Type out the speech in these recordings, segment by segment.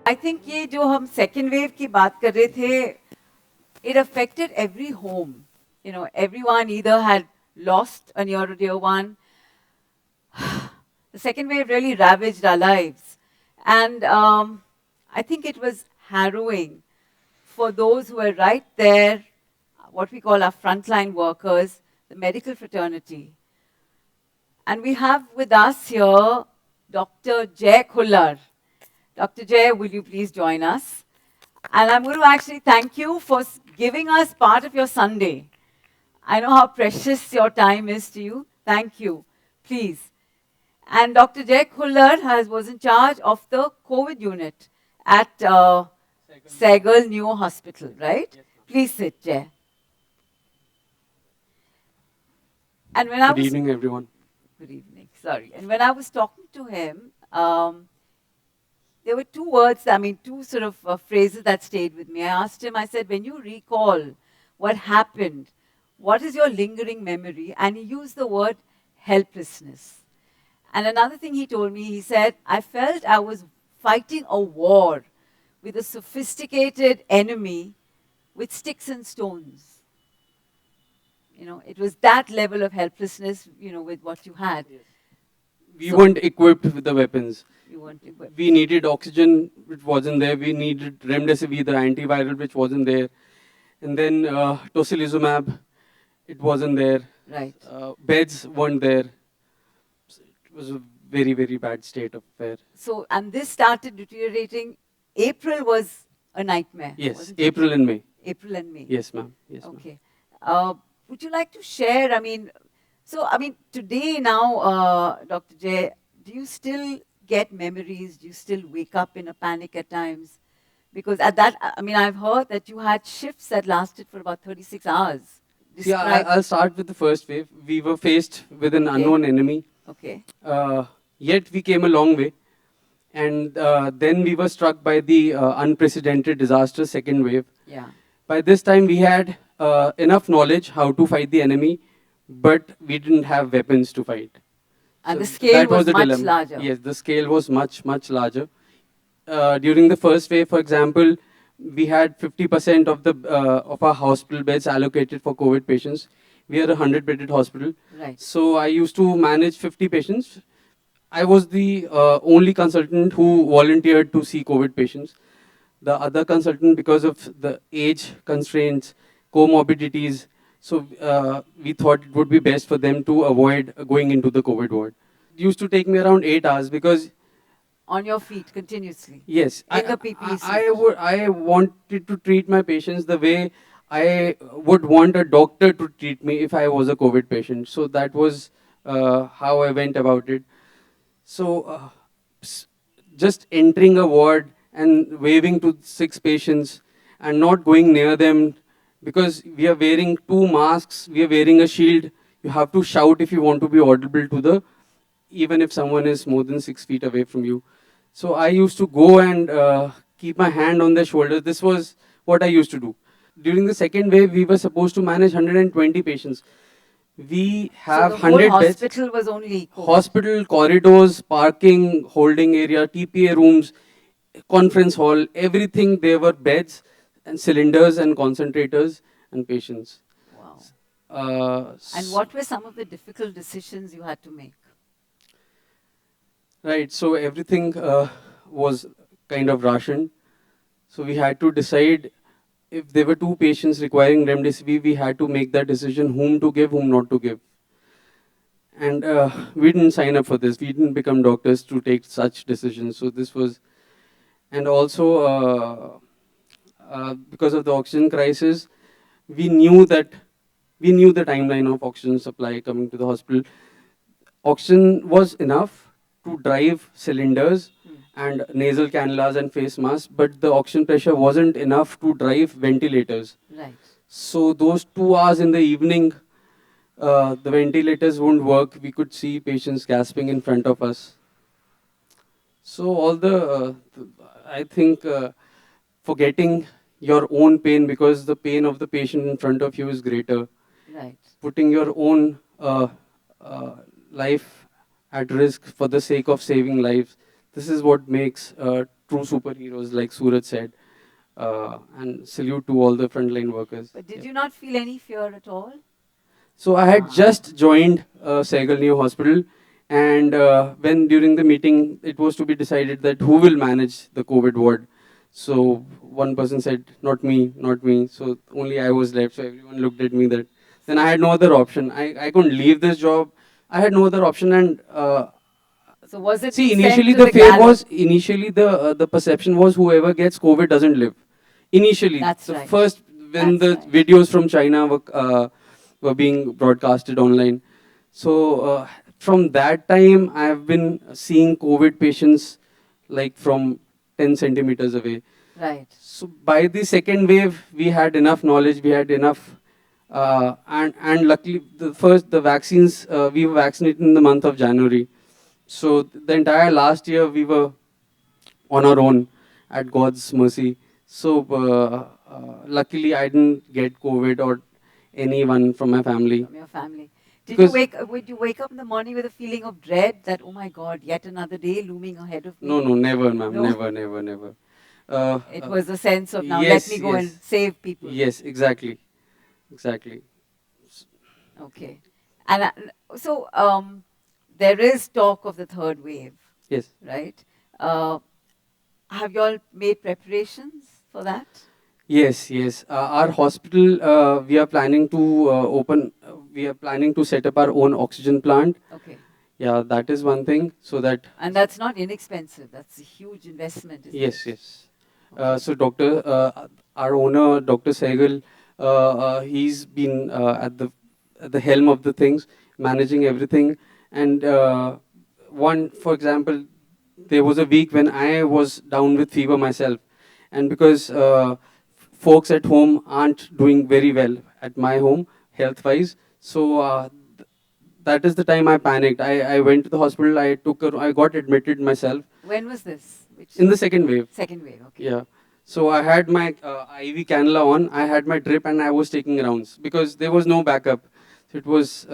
I think ये जो हम second wave की बात कर रहे थे, it affected every home. You know, everyone either had lost a near or dear one. The second wave really ravaged our lives. And I think it was harrowing for those who were right there, what we call our frontline workers, the medical fraternity. And we have with us here Dr. Jay Khullar. Dr. Jay, will you please join us? And I'm going to actually thank you for giving us part of your Sunday. I know how precious your time is to you. Thank you. Please. And Dr. Jay Khullar was in charge of the COVID unit at Sehgal New Hospital, right? Yes, please sit, Jay. And when Good evening, everyone. Good evening, sorry. And when I was talking to him, there were two words, I mean, two sort of phrases that stayed with me. I asked him, I said, when you recall what happened, what is your lingering memory? And he used the word helplessness. And another thing he told me, he said, I felt I was fighting a war with a sophisticated enemy with sticks and stones. You know, it was that level of helplessness, you know, with what you had. Yes. We weren't equipped with the weapons. You weren't equipped. We needed oxygen, which wasn't there. We needed remdesivir, the antiviral, which wasn't there. And then tocilizumab, it wasn't there. Right. Beds weren't there. It was a very, very bad state of affair. So, and this started deteriorating. April was a nightmare. Yes, April and May. April and May. Yes, ma'am. Yes, okay. Would you like to share, today now, Dr. Jay, do you still get memories? Do you still wake up in a panic at times? Because at that, I've heard that you had shifts that lasted for about 36 hours. Yeah, I'll start with the first wave. We were faced with an unknown enemy. Okay. Yet we came a long way. And then we were struck by the unprecedented disaster, second wave. Yeah. By this time, we had enough knowledge how to fight the enemy, but we didn't have weapons to fight. And so the scale was much dilemma. Larger. Yes, the scale was much, much larger. During the first wave, for example, we had 50% of our hospital beds allocated for COVID patients. We are a 100-bedded hospital. Right. So I used to manage 50 patients. I was the only consultant who volunteered to see COVID patients. The other consultant, because of the age constraints, comorbidities, so we thought it would be best for them to avoid going into the COVID ward. It used to take me around 8 hours because... On your feet continuously? Yes. In the PPE I wanted to treat my patients the way I would want a doctor to treat me if I was a COVID patient. So that was how I went about it. So just entering a ward and waving to 6 patients and not going near them, because we are wearing 2 masks, we are wearing a shield. You have to shout if you want to be audible to even if someone is more than 6 feet away from you. So I used to go and keep my hand on their shoulder. This was what I used to do. During the second wave, we were supposed to manage 120 patients. We have 100 beds. Hospital was only COVID. Hospital, corridors, parking, holding area, TPA rooms, conference hall, everything. There were beds and cylinders and concentrators and patients. Wow. And what were some of the difficult decisions you had to make? Right, so everything was kind of rationed. So we had to decide if there were 2 patients requiring remdesivir, we had to make that decision whom to give, whom not to give. And we didn't sign up for this. We didn't become doctors to take such decisions. So this was, and also because of the oxygen crisis, we knew the timeline of oxygen supply coming to the hospital. Oxygen was enough to drive cylinders and nasal cannulas and face masks, but the oxygen pressure wasn't enough to drive ventilators. Right. So those 2 hours in the evening, the ventilators wouldn't work. We could see patients gasping in front of us. So all I think forgetting your own pain, because the pain of the patient in front of you is greater. Right. Putting your own life at risk for the sake of saving lives. This is what makes true superheroes, like Suraj said. And salute to all the frontline workers. But did Yeah. you not feel any fear at all? So I had just joined Saigal New Hospital, and when during the meeting it was to be decided that who will manage the COVID ward. So one person said, "Not me, not me." So only I was left. So everyone looked at me that. Then I had no other option. I couldn't leave this job. I had no other option, and So was it see, to send initially to the the fear gallows? was initially the perception was whoever gets COVID doesn't live. Initially, That's the right. first when That's the right. videos from China were being broadcasted online. So from that time, I have been seeing COVID patients like from 10 centimeters away. Right. So by the second wave, we had enough knowledge, we had enough, and luckily the vaccines we were vaccinated in the month of January. So the entire last year we were on our own at God's mercy. So luckily I didn't get COVID or anyone from my family From your family. because Would you wake up in the morning with a feeling of dread that, oh my God, yet another day looming ahead of me? no, never, ma'am, No. never, never, never. Uh, It uh, was a sense of now let me yes, go and yes, save people. yes, exactly, exactly. Okay. And there is talk of the third wave, Yes. right? Uh, have you all made preparations for that? Yes, yes. Our hospital, we are planning to we are planning to set up our own oxygen plant. Okay. Yeah, that is one thing. So that, And that's not inexpensive. That's a huge investment, isn't yes, it? yes. Okay. So our owner, Dr. Sehgal, he's been at the helm of the things, managing everything. And for example, there was a week when I was down with fever myself, and because folks at home aren't doing very well at my home health-wise, so that is the time I panicked. I went to the hospital. I got admitted myself When was this? Which in the second wave. second wave? Okay. Yeah. So I had my IV cannula on. I had my drip, and I was taking rounds because there was no backup. So it was.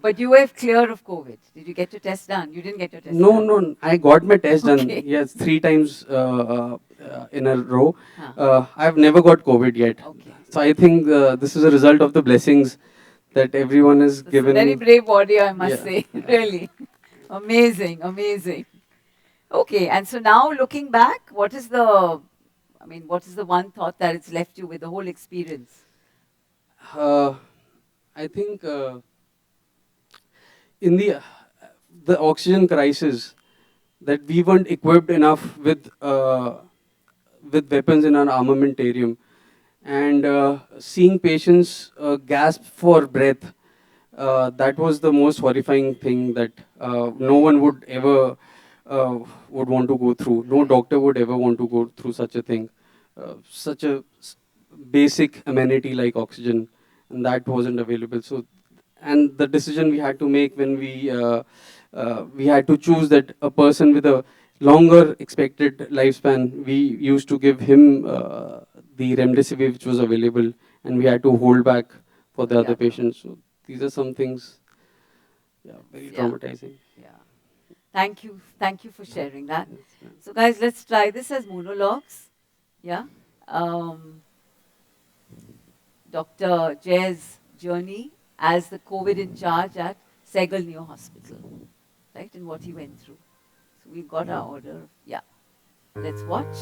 But you were clear of COVID. Did you get your test done? You didn't get your test No, done. no, I got my test done. Okay. Yes, 3 times in a row. Huh. I've never got COVID yet. Okay. So I think this is a result of the blessings that everyone is That's a very given. brave body, I must Yeah. say. Really. Amazing, amazing. Okay, and so now looking back, what is the one thought that it's left you with the whole experience? Uh, I think in the oxygen crisis, that we weren't equipped enough with weapons in our armamentarium, and seeing patients gasp for breath, that was the most horrifying thing that no one would ever would want to go through. No doctor would ever want to go through such a thing, such a basic amenity like oxygen, and that wasn't available. So, and the decision we had to make when we had to choose that a person with a longer expected lifespan, we used to give him the remdesivir which was available, and we had to hold back for the The other other. patients. So these are some things, yeah, very Yeah. traumatizing. Yeah. Thank you for sharing that. Yes, yeah. So guys, let's try this as monologues. Yeah. Um, Dr. Jay's journey as the COVID in charge at Segal Neo Hospital, right, and what he went through. So we've got our order. Yeah. Let's watch.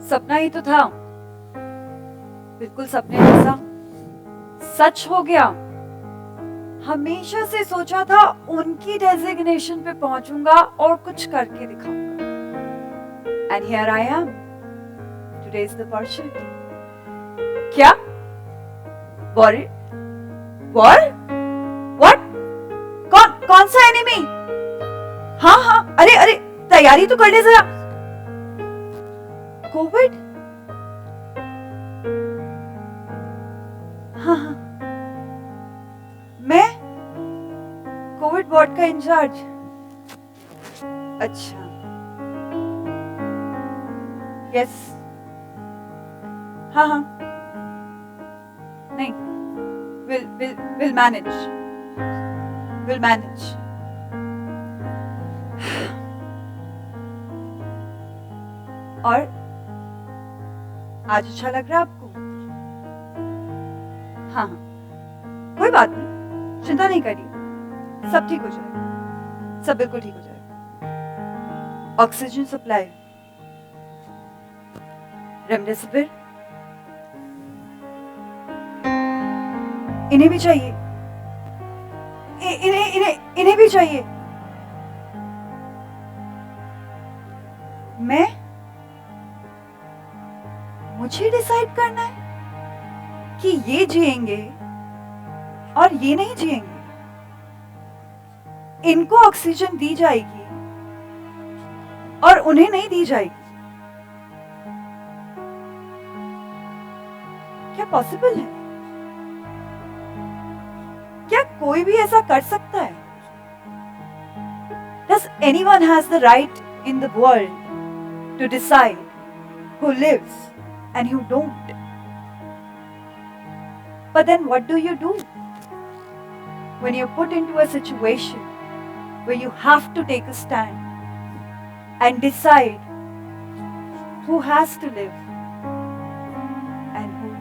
सपना ही तो था, बिल्कुल सपने जैसा सच हो गया। हमेशा से सोचा था उनकी डेजिग्नेशन पे पहुंचूंगा और कुछ करके दिखाऊंगा। And here I am, today is the opportunity. क्या? वॉर? व्हाट? कौन सा एनिमी? हाँ हाँ, अरे अरे, तैयारी तो कर ले जरा। कोविड? हाँ हाँ, मैं कोविड वार्ड का इंचार्ज। अच्छा, यस, हाँ हाँ, नहीं, विल मैनेज। और आज अच्छा लग रहा है आपको? हाँ हाँ, कोई बात नहीं, चिंता नहीं करिए, सब ठीक हो जाएगा, सब बिल्कुल ठीक हो जाएगा। ऑक्सीजन सप्लाई, रेमडेसिविर, इन्हें भी चाहिए, इन्हें भी चाहिए। मुझे डिसाइड करना है कि ये जिएंगे और ये नहीं जिएंगे। इनको ऑक्सीजन दी जाएगी और उन्हें नहीं दी जाएगी। क्या पॉसिबल है? क्या कोई भी ऐसा कर सकता है? Does anyone has the right in the world to decide who lives and who don't? But then what do you do when you're put into a situation where you have to take a stand and decide who has to live and who?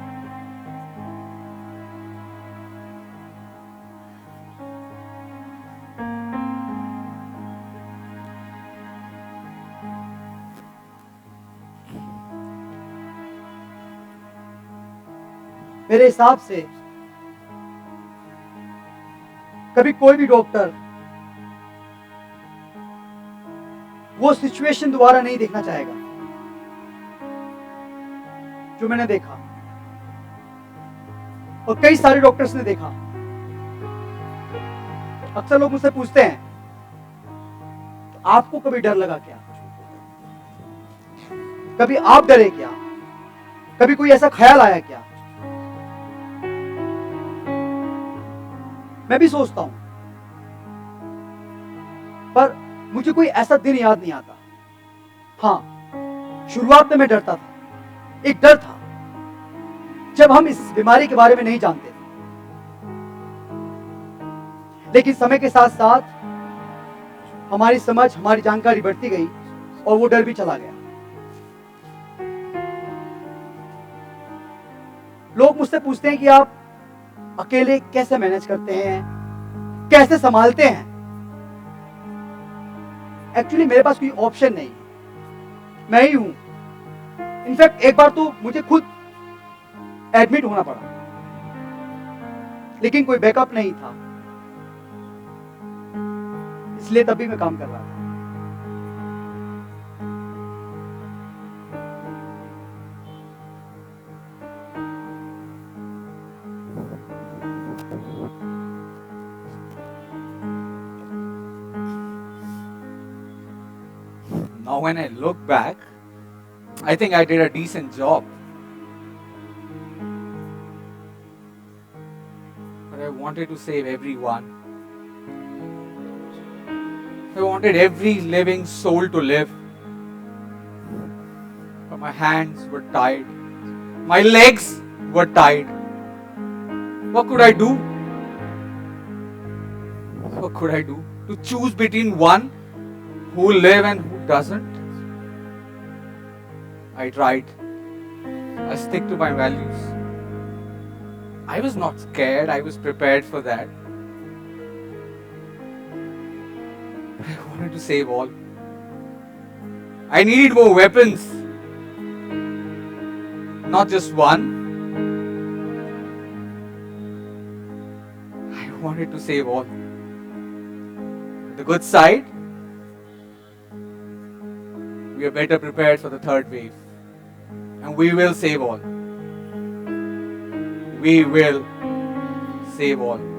मेरे हिसाब से कभी कोई भी doctor वो situation दोबारा नहीं देखना चाहेगा जो मैंने देखा और कई सारे डॉक्टर्स ने देखा। अक्सर लोग मुझसे पूछते हैं, तो आपको कभी डर लगा क्या? कभी आप डरे क्या? कभी कोई ऐसा ख्याल आया क्या? मैं भी सोचता हूं, पर मुझे कोई ऐसा दिन याद नहीं आता। हाँ, शुरुआत में मैं डरता था। एक डर था जब हम इस बीमारी के बारे में नहीं जानते थे, लेकिन समय के साथ साथ हमारी समझ, हमारी जानकारी बढ़ती गई और वो डर भी चला गया। लोग मुझसे पूछते हैं कि आप अकेले कैसे मैनेज करते हैं, कैसे संभालते हैं? एक्चुअली मेरे पास कोई ऑप्शन नहीं, मैं ही हूं। इनफैक्ट एक बार तो मुझे खुद एडमिट होना पड़ा, लेकिन कोई बैकअप नहीं था, इसलिए तभी मैं काम कर रहा था। Now when I look back, I think I did a decent job. But I wanted to save everyone. I wanted every living soul to live. But my hands were tied. My legs were tied. What could I do? What could I do? To choose between one who live and who doesn't? I tried. I stick to my values. I was not scared. I was prepared for that. But I wanted to save all. I needed more weapons. not just one. I wanted to save all. The good side, we are better prepared for the third wave. And we will save all. We will save all.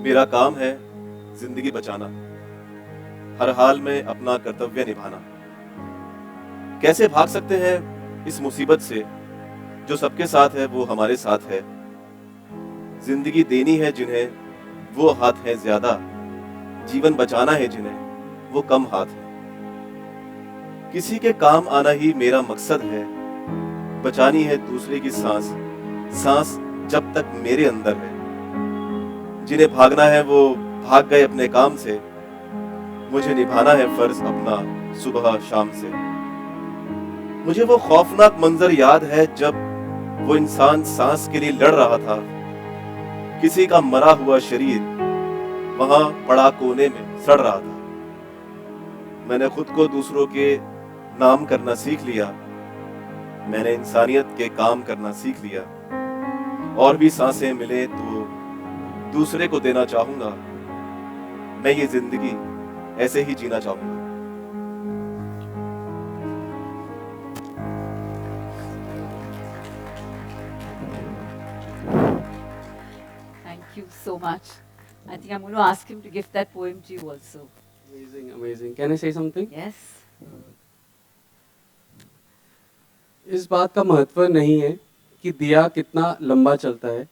मेरा काम है जिंदगी बचाना, हर हाल में अपना कर्तव्य निभाना। कैसे भाग सकते हैं इस मुसीबत से, जो सबके साथ है वो हमारे साथ है। जिंदगी देनी है जिन्हें वो हाथ है ज्यादा, जीवन बचाना है जिन्हें वो कम हाथ है। किसी के काम आना ही मेरा मकसद है, बचानी है दूसरे की सांस, सांस जब तक मेरे अंदर है। जिन्हें भागना है वो भाग गए अपने काम से, मुझे निभाना है फर्ज अपना सुबह शाम से। मुझे वो खौफनाक मंजर याद है जब वो इंसान सांस के लिए लड़ रहा था। किसी का मरा हुआ शरीर वहां पड़ा कोने में सड़ रहा था। मैंने खुद को दूसरों के नाम करना सीख लिया, मैंने इंसानियत के काम करना सीख लिया। और भी सांसें मिले तो दूसरे को देना चाहूंगा, मैं ये जिंदगी ऐसे ही जीना चाहूंगा। Thank you so much. I think I'm going to ask him to gift that poem to you also. Amazing, amazing. Can I say something? Yes? इस बात का महत्व नहीं है कि दिया कितना लंबा चलता है,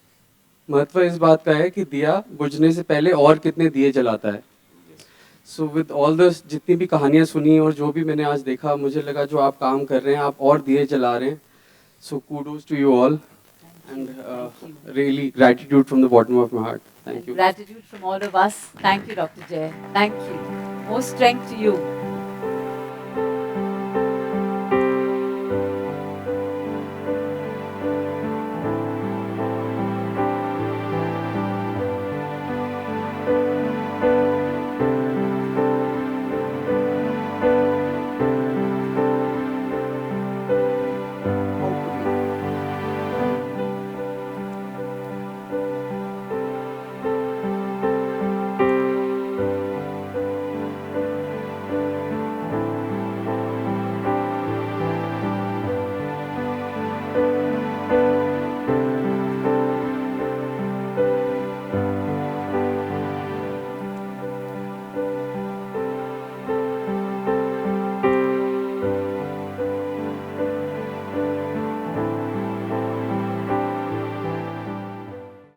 महत्व इस बात का है कि दिया बुझने से पहले और कितने दिए जलाता है। सो विद ऑल दिस, जितनी भी कहानियाँ सुनी और जो भी मैंने आज देखा, मुझे लगा जो आप काम कर रहे हैं, आप और दिए जला रहे हैं। सो kudos to you all, and really gratitude from the bottom of my heart. Thank you. Gratitude from all of us. Thank you, Dr. Jay. Thank you. More strength to you.